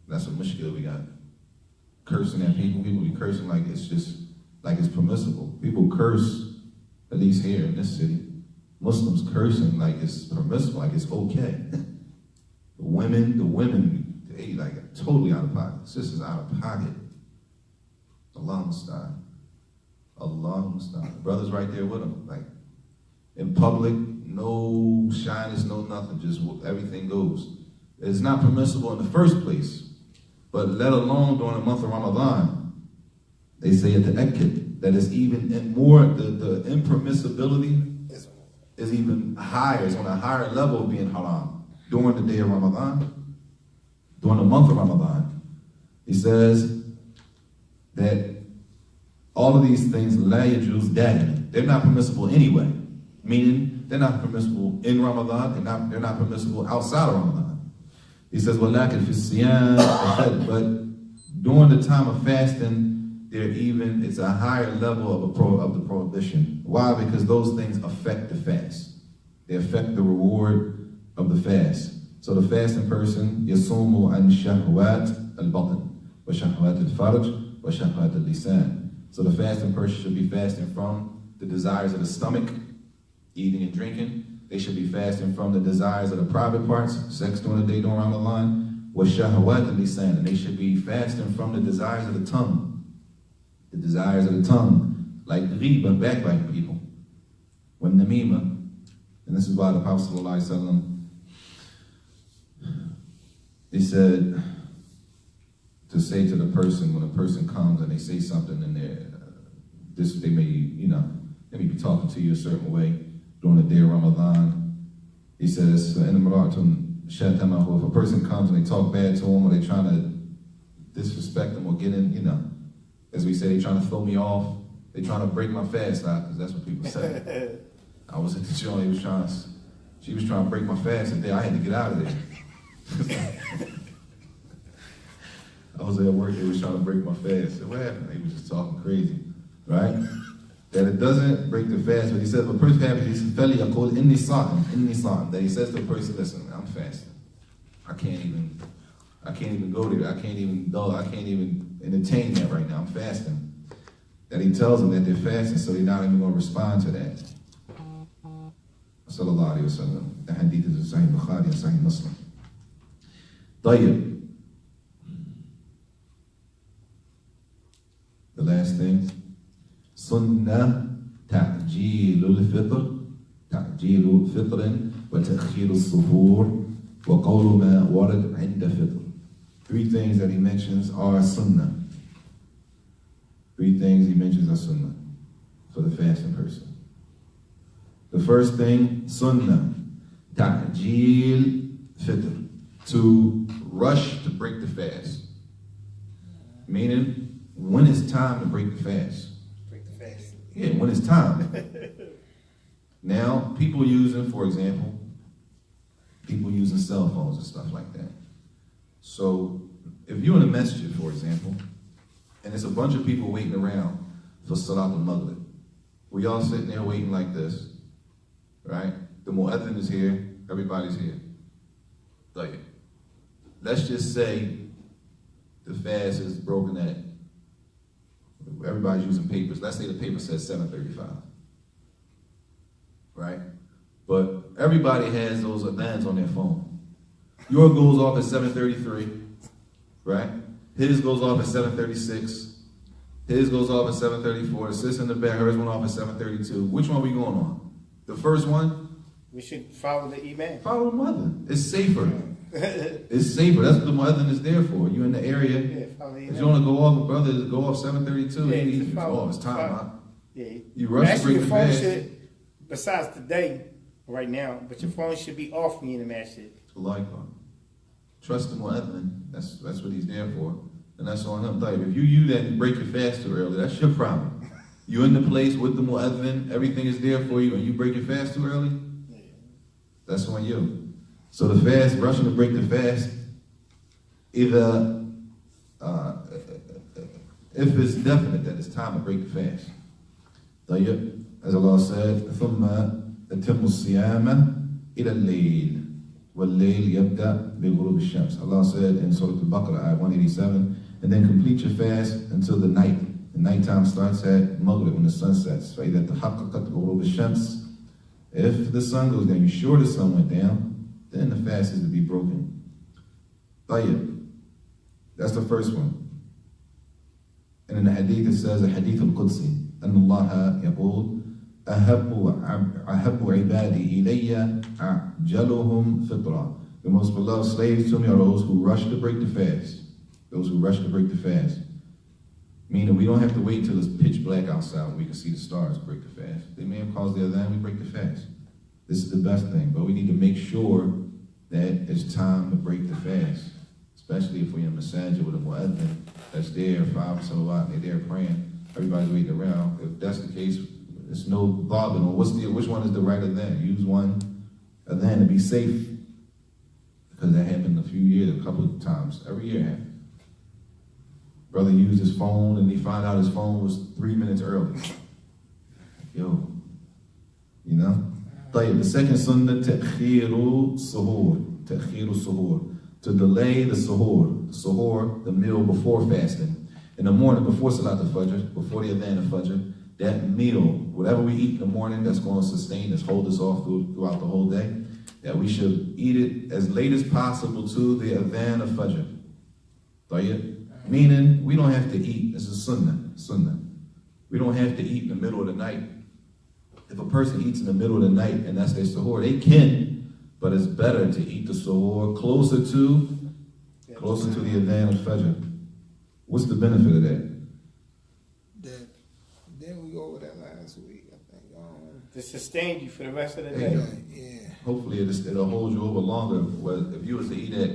That's what mushkil we got. Cursing at people. People be cursing like it's permissible. People curse, at least here in this city. Muslims cursing like it's permissible, like it's okay. The women, they like totally out of pocket. Sisters out of pocket. Allah musta'an. Allah musta'an. Brothers right there with them, like in public, no shyness, no nothing, just everything goes. It's not permissible in the first place. But let alone during the month of Ramadan, they say at the Ekkid, that is even more, the impermissibility is even higher, it's on a higher level of being haram. During the day of Ramadan, during the month of Ramadan, he says that all of these things, la yajuz da'iman, they're not permissible anyway. Meaning, they're not permissible in Ramadan, they're not permissible outside of Ramadan. He says, وَلَكِنْ فِي الصِّيَامِ, but during the time of fasting, it's a higher level of the prohibition. Why? Because those things affect the fast. They affect the reward of the fast. So the fasting person, يَصُومُ عَنْ شَهْوَاتِ الْبَطْنِ وَشَهْوَاتِ الْفَرْجِ وَشَهْوَاتِ اللِّسَانِ. So the fasting person should be fasting from the desires of the stomach, eating and drinking. They should be fasting from the desires of the private parts, sex during the day during Ramadan, وَشَهْوَاتِ اللِّسَانِ, and they should be fasting from the desires of the tongue. The desires of the tongue, like ghiba, backbiting people. When namima, and this is why the Prophet ﷺ, he said to say to the person, when a person comes and they say something and they may be talking to you a certain way during the day of Ramadan. He says, if a person comes and they talk bad to him, or they trying to disrespect them or get in, as we say, they trying to throw me off, they trying to break my fast out, because that's what people say. I was at the joint, she was trying to break my fast, and I had to get out of there. I was at work, they was trying to break my fast. I said, what happened? They was just talking crazy, right? That it doesn't break the fast, but he says, but person happens, he says, فَلْيَقُلْ إِنِّي صَائِمٌ. That he says to the person, listen, I'm fasting. I can't even go there. I can't even entertain that right now. I'm fasting. That he tells them that they're fasting, so they're not even going to respond to that. Sallallahu alayhi wa sallam. The hadith is in Sahih Bukhari and Sahih Muslim. طيب. The last thing. Sunnah ta'jeel al-fitr. تعجيل فطر وتأخير السحور وقول ما ورد عند فطر. Three things that he mentions are sunnah. Three things he mentions are sunnah for the fasting person. The first thing, sunnah, ta'jeel fitr, to rush to break the fast. Meaning, when it's time to break the fast. Break the fast. Yeah, when it's time. Now, people using, for example, people using cell phones and stuff like that. So, if you're in a masjid, for example, and there's a bunch of people waiting around for Salat al-Maghrib, we all sitting there waiting like this, right? The mu'adhin is here, everybody's here. Like, let's just say the fast is broken at, everybody's using papers. Let's say the paper says 7:35, right? But everybody has those adhans on their phone. Yours goes off at 7:33, right? His goes off at 7:36. His goes off at 7:34. The sister in the back, hers went off at 7:32. Which one are we going on? The first one? We should follow the imam. Follow the muadhin. It's safer. It's safer. That's what the muadhin is there for. You in the area. Yeah, follow the imam. If you want to go off, brother, go off 7:32. Yeah, It's follow. it's time. Huh? Yeah. You rush to Actually, break your the phone fast. should, besides today, right now, but your phone should be off when you're in the masjid. Like, trust the mu'adhin. That's what he's there for. And that's on him. Like, if you that and break your fast too early, that's your problem. You in the place with the mu'adhin, everything is there for you, and you break your fast too early, that's on you. So the fast, rushing to break the fast, either if it's definite that it's time to break the fast. As Allah said, ثُمَّ أَتِمُّ الصِّيَامَ إِلَى اللَّيْلِ وَاللَّيْلِ يَبْدَأ بِغُرُوبِ الشَّمْسِ. Allah said in Surah Al-Baqarah, ayat 187, and then complete your fast until the night. The nighttime starts at Maghrib when the sun sets. فَإِذَا تَحَقَّقَتْ غُرُوبِ الشَّمْسِ. If the sun goes down, you're sure the sun went down, then the fast is to be broken. طيب. That's the first one. And in the hadith it says, the hadith al-Qudsi, أن الله يقول أحب عبادي إلي أعجلهم فطرا. The most beloved slaves to me are those who rush to break the fast. Those who rush to break the fast. Meaning we don't have to wait till it's pitch black outside when we can see the stars to break the fast. They may have caused the adhan, we break the fast. This is the best thing, but we need to make sure that it's time to break the fast. Especially if we're in masajid with a mu'adhin that's there, 5 salawat, and they're there praying. Everybody's waiting around. If that's the case, there's no bothering on which one is the right adhan. Use one adhan to be safe. Because that happened a couple of times. Every year it happened. Brother used his phone and he found out his phone was 3 minutes early. Yo. You know? The second sunnah, ta'khiru suhoor. Ta'khiru suhoor. To delay the suhoor. The suhoor, the meal before fasting. In the morning, before Salat al-Fajr, before the adhan al-Fajr, that meal, whatever we eat in the morning that's going to sustain us, hold us off throughout the whole day, that we should eat it as late as possible to the adhan al-Fajr. Meaning, we don't have to eat. This is sunnah. We don't have to eat in the middle of the night. If a person eats in the middle of the night and that's their suhoor, they can, but it's better to eat the suhoor closer to the adhan al-Fajr. What's the benefit of that? Didn't we go over that last week? I think. To sustain you for the rest of the day. Yeah. Hopefully it'll hold you over longer. Well, if you was to eat at,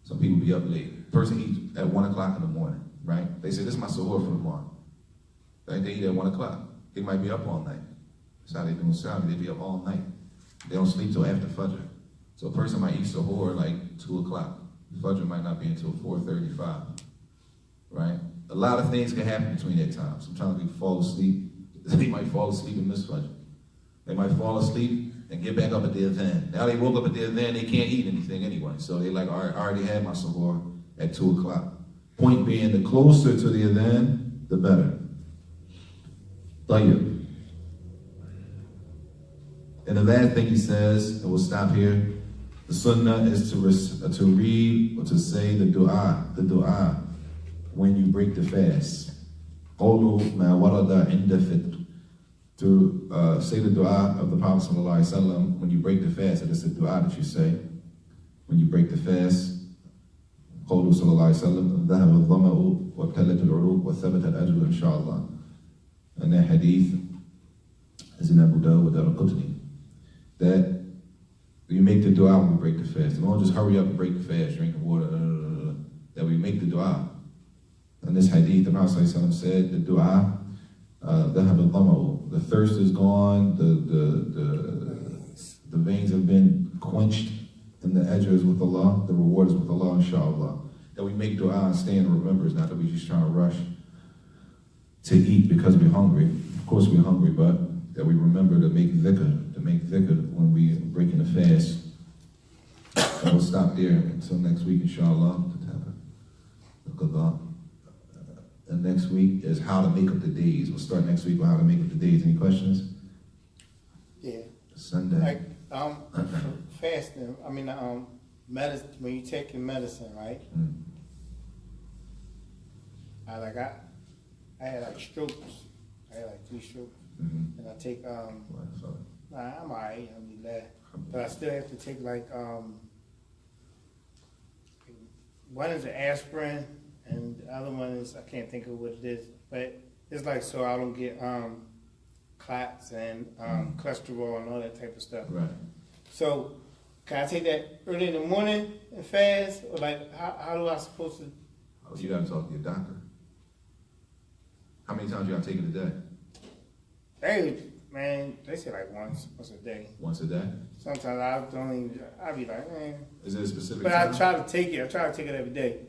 some people be up late. Person eats at 1 o'clock in the morning, right? They say, this is my suhoor for the morning. Right? They eat at 1 o'clock. They might be up all night. That's how they do in Saudi. They be up all night. They don't sleep till after Fajr. So a person might eat suhoor like 2 o'clock. Fajr might not be until 4:35. right? A lot of things can happen between that time. Sometimes we fall asleep. They might fall asleep and miss Fajr. They might fall asleep and get back up at the adhan. Now they woke up at the adhan, they can't eat anything anyway. So they like, all right, I already had my sahur at 2 o'clock. Point being, the closer to the adhan, the better. Tayyib. And the last thing he says, and we'll stop here, the sunnah is to read or to say the dua when you break the fast. قَوْلُ مَا وَرَدَ عِنْدَ فِطْرٍ. To say the dua of the Prophet ﷺ when you break the fast. It is the dua that you say when you break the fast. قَوْلُ صلى الله عليه وسلم ذهب الظمأ وابتلت العروق وثبت الأجر إن شاء الله. And that hadith is in Abu Dawud al-Qutni. That you make the dua when we break the fast. And don't just hurry up and break the fast, drinking water. That we make the dua. In this hadith, the Prophet ﷺ said, the dua, ذهب الظمأ, the thirst is gone, the veins have been quenched, and the ajr is with Allah, the reward is with Allah, inshallah. That we make dua and stay in remembrance, not that we just trying to rush to eat because we're hungry. Of course we're hungry, but that we remember to make dhikr when we break in the fast. And we'll stop there until next week, inshallah. And next week is how to make up the days. We'll start next week with how to make up the days. Any questions? Yeah. Sunday. Like fasting. I mean, medicine. When you take your medicine, right? I had like strokes. I had like 3 strokes, and I take I'm alright. I'm glad, but I still have to take like one is an aspirin. And the other one is, I can't think of what it is, but it's like so I don't get clots and cholesterol and all that type of stuff. Right. So can I take that early in the morning and fast, or like how do I supposed to? Oh, you got to talk to your doctor. How many times you got to take it a day? Hey, man, they say like once a day. Once a day. Sometimes I don't even. I be like, man. Is it a specific? But time? I try to take it every day.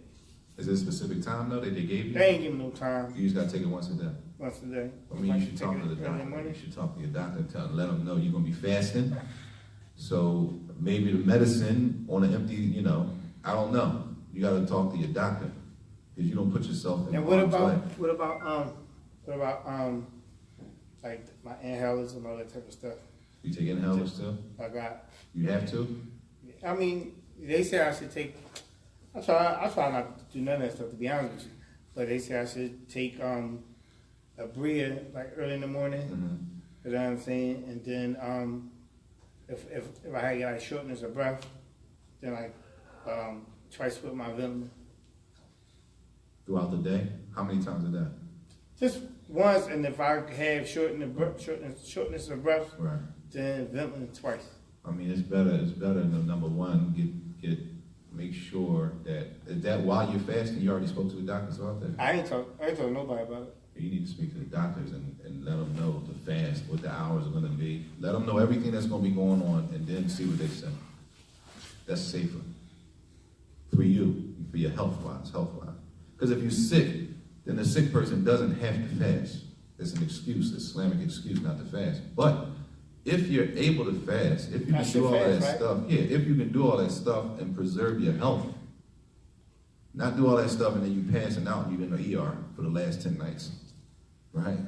Is there a specific time though that they gave you? They ain't giving no time. You just gotta take it once a day. Once a day. I mean, you should talk to the doctor. You should talk to your doctor and let them know you're gonna be fasting. So maybe the medicine on an empty, I don't know. You gotta talk to your doctor because you don't put yourself in. And what about like my inhalers and all that type of stuff? You take inhalers too? I got. You have to? I mean, they say I should take. I try not to do none of that stuff, to be honest with you. But they say I should take a Bria like early in the morning. You know what I'm saying? And then if I had like shortness of breath, then like twice with my vitamin. Throughout the day? How many times a day? Just once, and if I have shortness of breath, right, then vitamin twice. I mean, it's better than number one. Make sure that while you're fasting, you already spoke to the doctors about that. I ain't told nobody about it. You need to speak to the doctors and let them know the fast, what the hours are going to be. Let them know everything that's going to be going on, and then see what they say. That's safer for you, for your health-wise. Because if you're sick, then the sick person doesn't have to fast. It's an excuse, it's an Islamic excuse not to fast. But if you're able to fast, if you can do all that stuff, if you can do all that stuff and preserve your health, not do all that stuff and then you passing out and you're in the ER for the last 10 nights, right?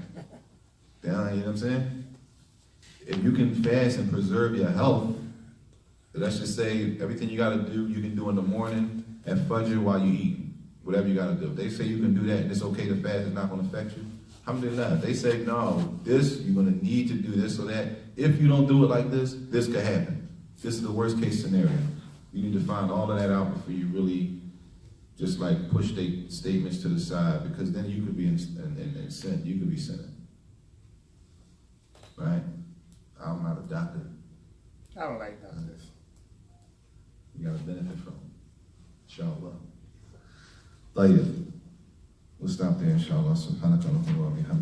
You know what I'm saying? If you can fast and preserve your health, let's just say everything you got to do, you can do in the morning at Fajr while you eat, whatever you got to do. If they say you can do that and it's okay to fast, it's not going to affect you. Alhamdulillah. They say, no, you're going to need to do this so that if you don't do it like this could happen. This is the worst case scenario. You need to find all of that out before you really just like push statements to the side, because then you could be in sin. You could be sinning. Right? I'm not a doctor. I don't like doctors. You got to benefit from it. Inshallah. Tayyib. We'll stop there, inshallah. Subhanaka Allahumma wa bihamdika.